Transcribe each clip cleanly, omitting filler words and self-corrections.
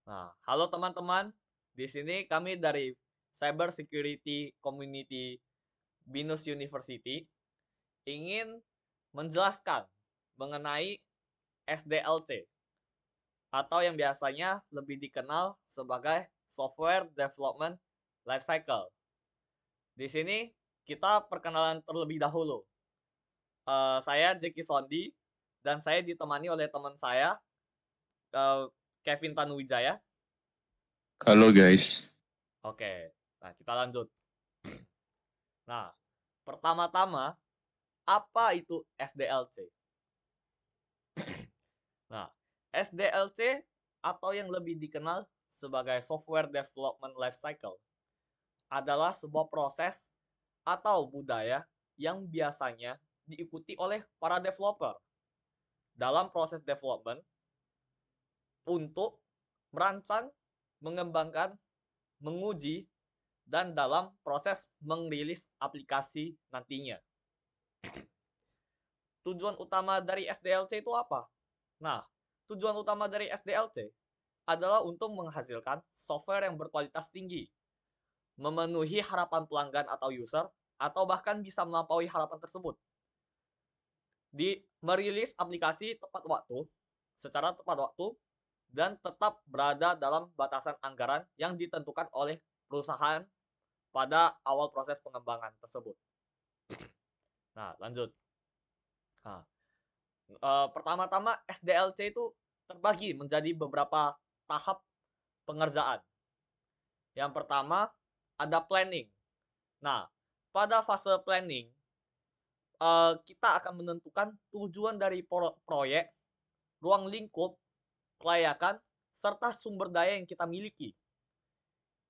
Nah, halo teman-teman. Di sini kami dari Cyber Security Community Binus University ingin menjelaskan mengenai SDLC atau yang biasanya lebih dikenal sebagai Software Development Lifecycle. Di sini kita perkenalan terlebih dahulu. Saya Jeki Sondi dan saya ditemani oleh teman saya eh, Kevin Tanuwijaya. Halo guys. Oke, nah kita lanjut. Nah, pertama-tama apa itu SDLC? Nah, SDLC atau yang lebih dikenal sebagai Software Development Lifecycle adalah sebuah proses atau budaya yang biasanya diikuti oleh para developer dalam proses development untuk merancang, mengembangkan, menguji, dan dalam proses merilis aplikasi nantinya. Tujuan utama dari SDLC itu apa? Nah, tujuan utama dari SDLC adalah untuk menghasilkan software yang berkualitas tinggi, memenuhi harapan pelanggan atau user, atau bahkan bisa melampaui harapan tersebut. Di merilis aplikasi tepat waktu, secara tepat waktu, dan tetap berada dalam batasan anggaran yang ditentukan oleh perusahaan pada awal proses pengembangan tersebut. Nah, lanjut. Nah, pertama-tama SDLC itu terbagi menjadi beberapa tahap pengerjaan. Yang pertama ada planning. Nah, pada fase planning kita akan menentukan tujuan dari proyek, ruang lingkup, kelayakan, serta sumber daya yang kita miliki.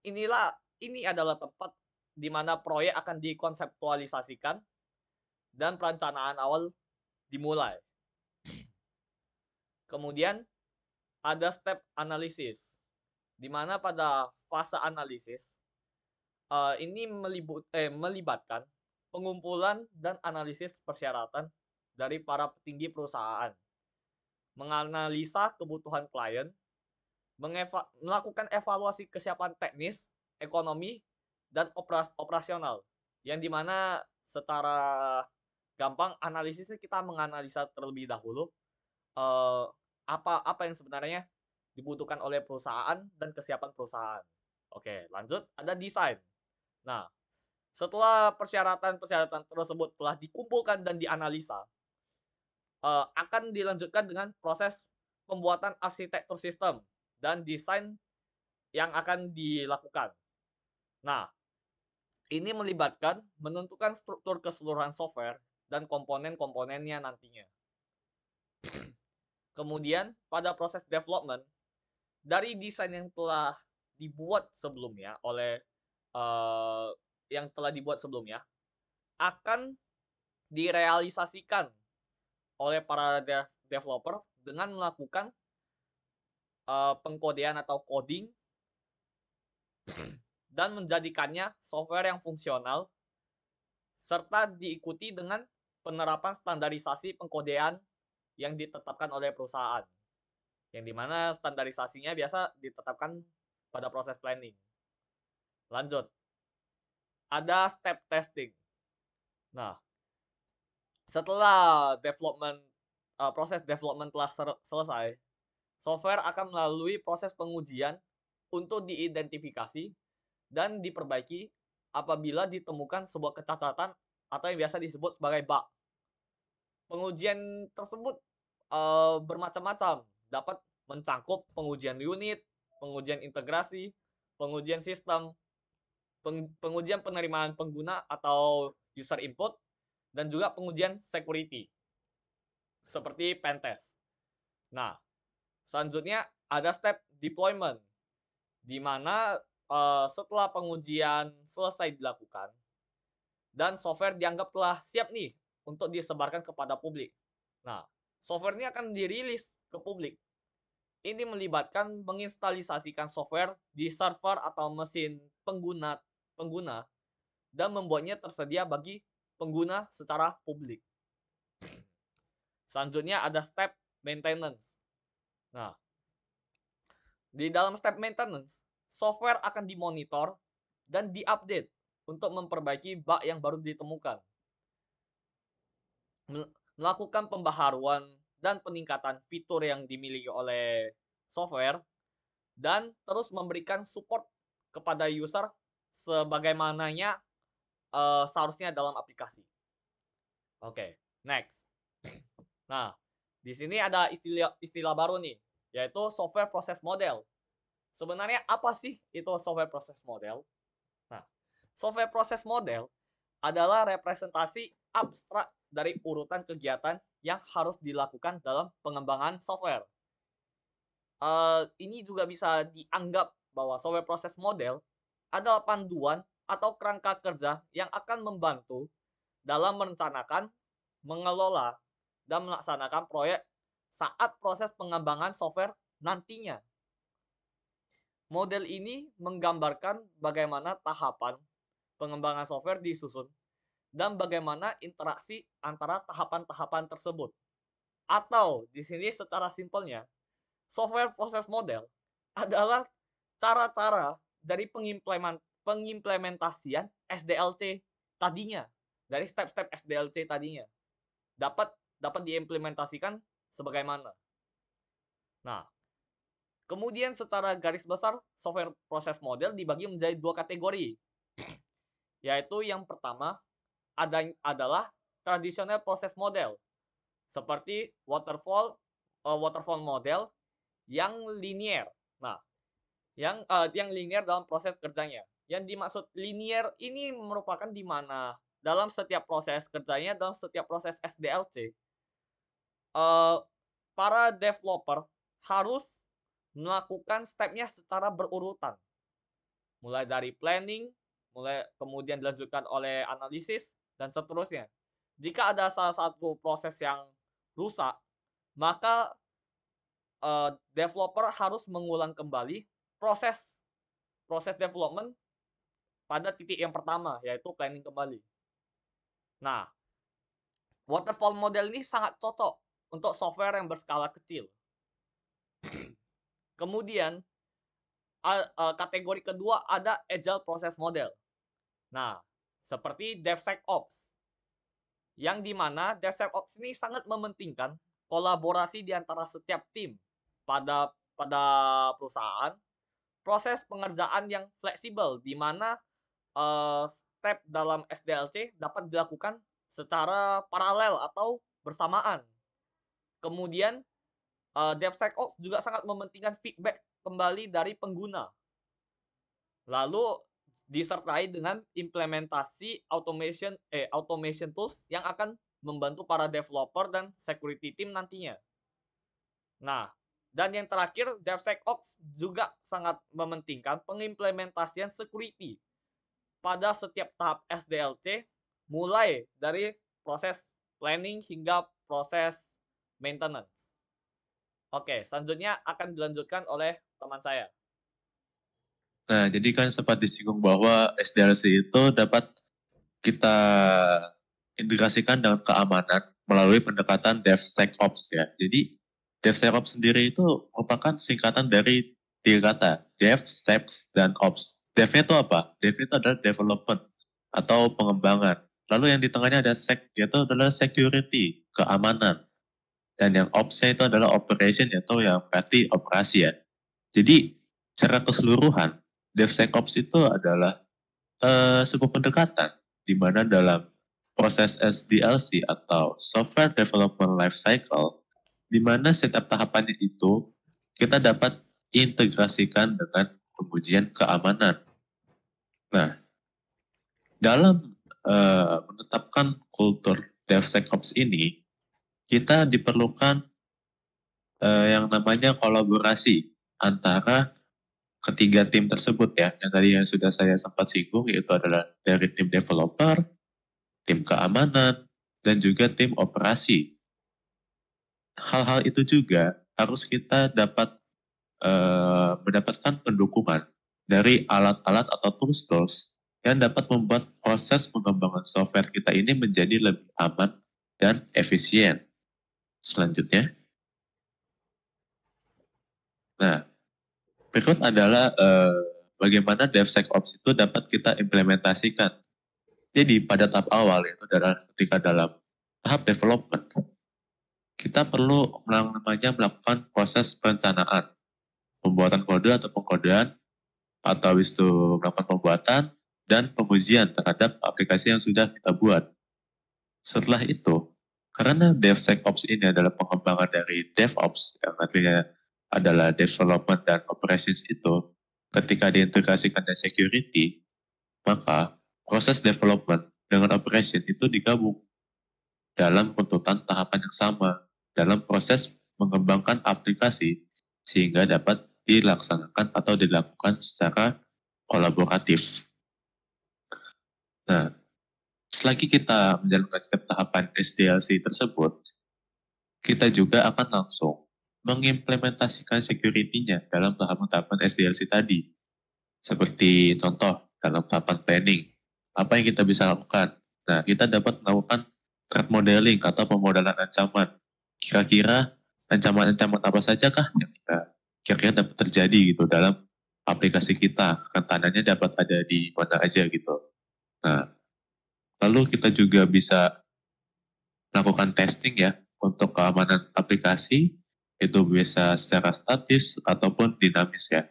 Ini adalah tempat di mana proyek akan dikonseptualisasikan dan perencanaan awal dimulai. Kemudian ada step analisis, di mana pada fase analisis ini melibatkan pengumpulan dan analisis persyaratan dari para petinggi perusahaan, menganalisa kebutuhan klien, melakukan evaluasi kesiapan teknis, ekonomi, dan operasional, yang dimana secara gampang analisisnya kita menganalisa terlebih dahulu eh, apa yang sebenarnya dibutuhkan oleh perusahaan dan kesiapan perusahaan. Oke, lanjut ada desain. Nah, setelah persyaratan-persyaratan tersebut telah dikumpulkan dan dianalisa, akan dilanjutkan dengan proses pembuatan arsitektur sistem dan desain yang akan dilakukan. Nah, ini melibatkan menentukan struktur keseluruhan software dan komponen-komponennya nantinya. Kemudian, pada proses development, dari desain yang telah dibuat sebelumnya uh, akan direalisasikan oleh para developer dengan melakukan pengkodean atau coding dan menjadikannya software yang fungsional serta diikuti dengan penerapan standarisasi pengkodean yang ditetapkan oleh perusahaan. Yang dimana standarisasinya biasa ditetapkan pada proses planning. Lanjut, ada step testing. Nah, setelah proses development telah selesai, software akan melalui proses pengujian untuk diidentifikasi dan diperbaiki apabila ditemukan sebuah kecacatan atau yang biasa disebut sebagai bug. Pengujian tersebut bermacam-macam, dapat mencangkup pengujian unit, pengujian integrasi, pengujian sistem, pengujian penerimaan pengguna atau user input, dan juga pengujian security seperti pentest. Nah, selanjutnya ada step deployment, di mana setelah pengujian selesai dilakukan dan software dianggap telah siap nih untuk disebarkan kepada publik. Nah, software ini akan dirilis ke publik. Ini melibatkan menginstalisasikan software di server atau mesin pengguna pengguna dan membuatnya tersedia bagi pengguna secara publik. Selanjutnya ada step maintenance. Nah, Di dalam step maintenance, software akan dimonitor dan diupdate untuk memperbaiki bug yang baru ditemukan. Melakukan pembaharuan dan peningkatan fitur yang dimiliki oleh software, dan terus memberikan support kepada user sebagaimananya seharusnya dalam aplikasi. Oke, next. Nah, di sini ada istilah baru nih, yaitu software process model. Sebenarnya apa sih itu software process model? Nah, software process model adalah representasi abstrak dari urutan kegiatan yang harus dilakukan dalam pengembangan software. Ini juga bisa dianggap bahwa software process model adalah panduan atau kerangka kerja yang akan membantu dalam merencanakan, mengelola, dan melaksanakan proyek saat proses pengembangan software nantinya. Model ini menggambarkan bagaimana tahapan pengembangan software disusun dan bagaimana interaksi antara tahapan-tahapan tersebut. Atau di sini secara simpelnya, software process model adalah cara-cara dari pengimplementasian SDLC tadinya, dari step-step SDLC tadinya dapat diimplementasikan sebagaimana. Nah, kemudian secara garis besar software process model dibagi menjadi dua kategori, yaitu yang pertama adalah tradisional process model seperti waterfall model yang linear. Nah, yang linear dalam proses kerjanya. Yang dimaksud linear ini merupakan di mana dalam setiap proses kerjanya, dalam setiap proses SDLC, para developer harus melakukan stepnya secara berurutan. Mulai dari planning, kemudian dilanjutkan oleh analisis, dan seterusnya. Jika ada salah satu proses yang rusak, maka developer harus mengulang kembali proses development pada titik yang pertama, yaitu planning kembali. Nah, waterfall model ini sangat cocok untuk software yang berskala kecil. Kemudian, kategori kedua ada agile process model. Nah, seperti DevSecOps, yang dimana DevSecOps ini sangat mementingkan kolaborasi di antara setiap tim pada perusahaan, proses pengerjaan yang fleksibel, di mana step dalam SDLC dapat dilakukan secara paralel atau bersamaan. Kemudian, DevSecOps juga sangat mementingkan feedback kembali dari pengguna. Lalu disertai dengan implementasi automation tools yang akan membantu para developer dan security team nantinya. Nah, dan yang terakhir, DevSecOps juga sangat mementingkan pengimplementasian security pada setiap tahap SDLC, mulai dari proses planning hingga proses maintenance. Oke, selanjutnya akan dilanjutkan oleh teman saya. Nah, jadi kan sempat disinggung bahwa SDLC itu dapat kita integrasikan dengan keamanan melalui pendekatan DevSecOps ya. Jadi DevSecOps sendiri itu merupakan singkatan dari tiga kata, Dev, Secs, dan Ops. Dev-nya itu apa? Dev itu adalah development atau pengembangan. Lalu yang di tengahnya ada Sec, yaitu adalah security, keamanan. Dan yang Ops-nya itu adalah operation, yaitu yang berarti operasi ya. Jadi secara keseluruhan, DevSecOps itu adalah sebuah pendekatan di mana dalam proses SDLC atau Software Development Lifecycle, di mana setiap tahapannya itu kita dapat integrasikan dengan pengujian keamanan. Nah, dalam menetapkan kultur DevSecOps ini, kita diperlukan yang namanya kolaborasi antara ketiga tim tersebut ya, yang tadi yang sudah saya sempat singgung, yaitu adalah dari tim developer, tim keamanan, dan juga tim operasi. Hal-hal itu juga harus kita dapat mendapatkan pendukungan dari alat-alat atau tools-tools yang dapat membuat proses pengembangan software kita ini menjadi lebih aman dan efisien. Selanjutnya, nah, Berikut adalah bagaimana DevSecOps itu dapat kita implementasikan. Jadi pada tahap awal itu adalah ketika dalam tahap development, kita perlu melakukan proses perencanaan, pembuatan kode atau pengkodean, atau habis itu melakukan pembuatan dan pengujian terhadap aplikasi yang sudah kita buat. Setelah itu, karena DevSecOps ini adalah pengembangan dari DevOps, yang artinya adalah development dan operations itu, ketika diintegrasikan dengan security, maka proses development dengan operation itu digabung dalam runtutan tahapan yang sama dalam proses mengembangkan aplikasi sehingga dapat dilaksanakan atau dilakukan secara kolaboratif. Nah, selagi kita menjalankan setiap tahapan SDLC tersebut, kita juga akan langsung mengimplementasikan security-nya dalam tahapan-tahapan SDLC tadi. Seperti contoh dalam tahapan planning, apa yang kita bisa lakukan? Nah, kita dapat melakukan threat modeling atau pemodelan ancaman. Kira-kira ancaman-ancaman apa saja kah yang kita kira-kira dapat terjadi gitu dalam aplikasi kita? Rentanannya dapat ada di mana aja gitu. Nah, lalu kita juga bisa melakukan testing ya untuk keamanan aplikasi, itu bisa secara statis ataupun dinamis ya.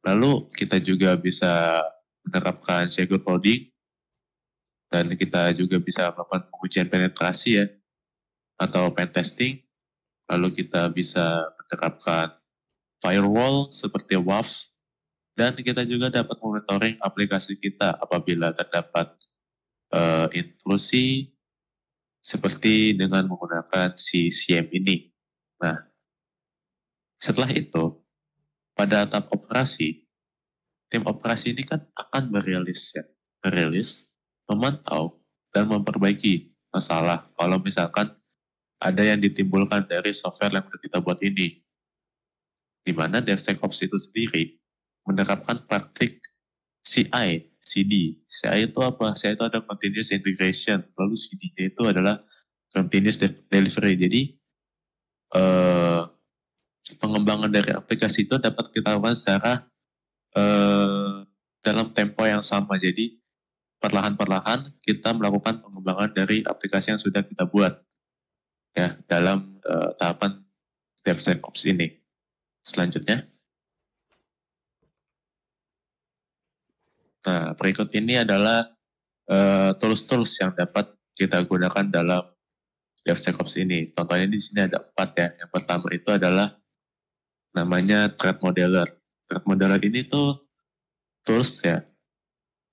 Lalu kita juga bisa menerapkan secure coding dan kita juga bisa melakukan pengujian penetrasi ya atau pen testing. Lalu kita bisa menerapkan firewall seperti WAF dan kita juga dapat monitoring aplikasi kita apabila terdapat intrusi seperti dengan menggunakan si CM ini. Nah, setelah itu pada tahap operasi, tim operasi ini kan akan merilis ya, memantau, dan memperbaiki masalah kalau misalkan ada yang ditimbulkan dari software yang sudah kita buat ini. Di mana DevSecOps itu sendiri menerapkan praktik CI, CD. CI itu apa? CI itu ada continuous integration, lalu CD-nya itu adalah continuous delivery. Jadi pengembangan dari aplikasi itu dapat kita lakukan secara dalam tempo yang sama. Jadi perlahan-perlahan kita melakukan pengembangan dari aplikasi yang sudah kita buat ya dalam tahapan DevSecOps ini. Selanjutnya, nah berikut ini adalah tools-tools yang dapat kita gunakan dalam DevSecOps ini. Contohnya di sini ada 4 ya. Yang pertama itu adalah namanya Threat Modeler. Threat Modeler ini tuh tools ya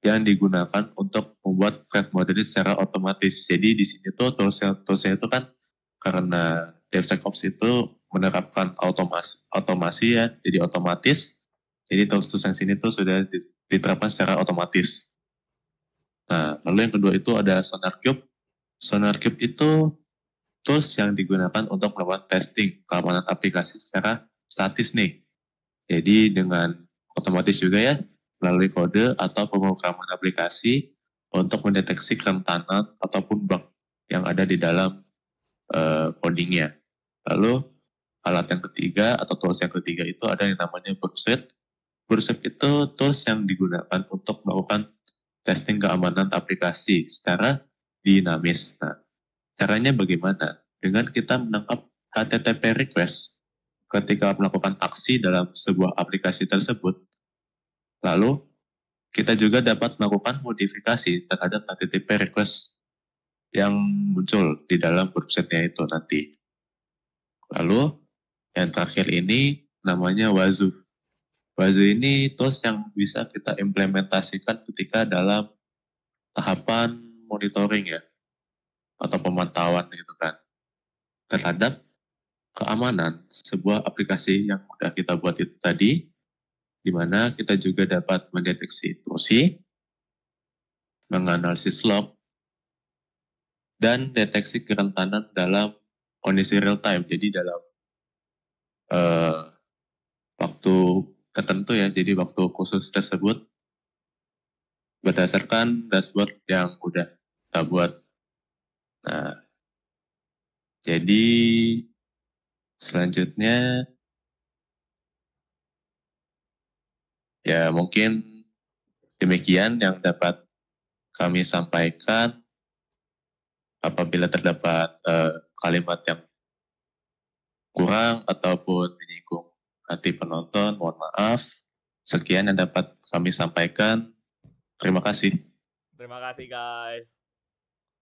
yang digunakan untuk membuat threat modeling secara otomatis. Jadi di sini tuh toolsnya itu kan karena DevSecOps itu menerapkan otomasi ya, jadi otomatis. Jadi tools yang sini tuh sudah diterapkan secara otomatis. Nah, lalu yang kedua itu ada SonarQube. SonarQube itu tools yang digunakan untuk melakukan testing keamanan aplikasi secara statis nih. Jadi dengan otomatis juga ya, melalui kode atau pemrograman aplikasi untuk mendeteksi kerentanan ataupun bug yang ada di dalam codingnya. Lalu alat yang ketiga atau tools yang ketiga itu ada yang namanya Burpsuite. Burpsuite itu tools yang digunakan untuk melakukan testing keamanan aplikasi secara dinamis. Nah, caranya bagaimana? Dengan kita menangkap HTTP request ketika melakukan aksi dalam sebuah aplikasi tersebut. Lalu, kita juga dapat melakukan modifikasi terhadap HTTP request yang muncul di dalam website-nya itu nanti. Lalu, yang terakhir ini namanya Wazoo. Wazoo ini tools yang bisa kita implementasikan ketika dalam tahapan monitoring ya, atau pemantauan gitu kan, terhadap keamanan sebuah aplikasi yang sudah kita buat itu tadi, di mana kita juga dapat mendeteksi intrusi, menganalisis log, dan deteksi kerentanan dalam kondisi real time. Jadi dalam waktu tertentu ya, jadi waktu khusus tersebut berdasarkan dashboard yang udah kita buat. Nah, jadi selanjutnya Ya mungkin demikian yang dapat kami sampaikan. Apabila terdapat kalimat yang kurang ataupun menyinggung hati penonton, mohon maaf. Sekian yang dapat kami sampaikan. Terima kasih. Terima kasih guys.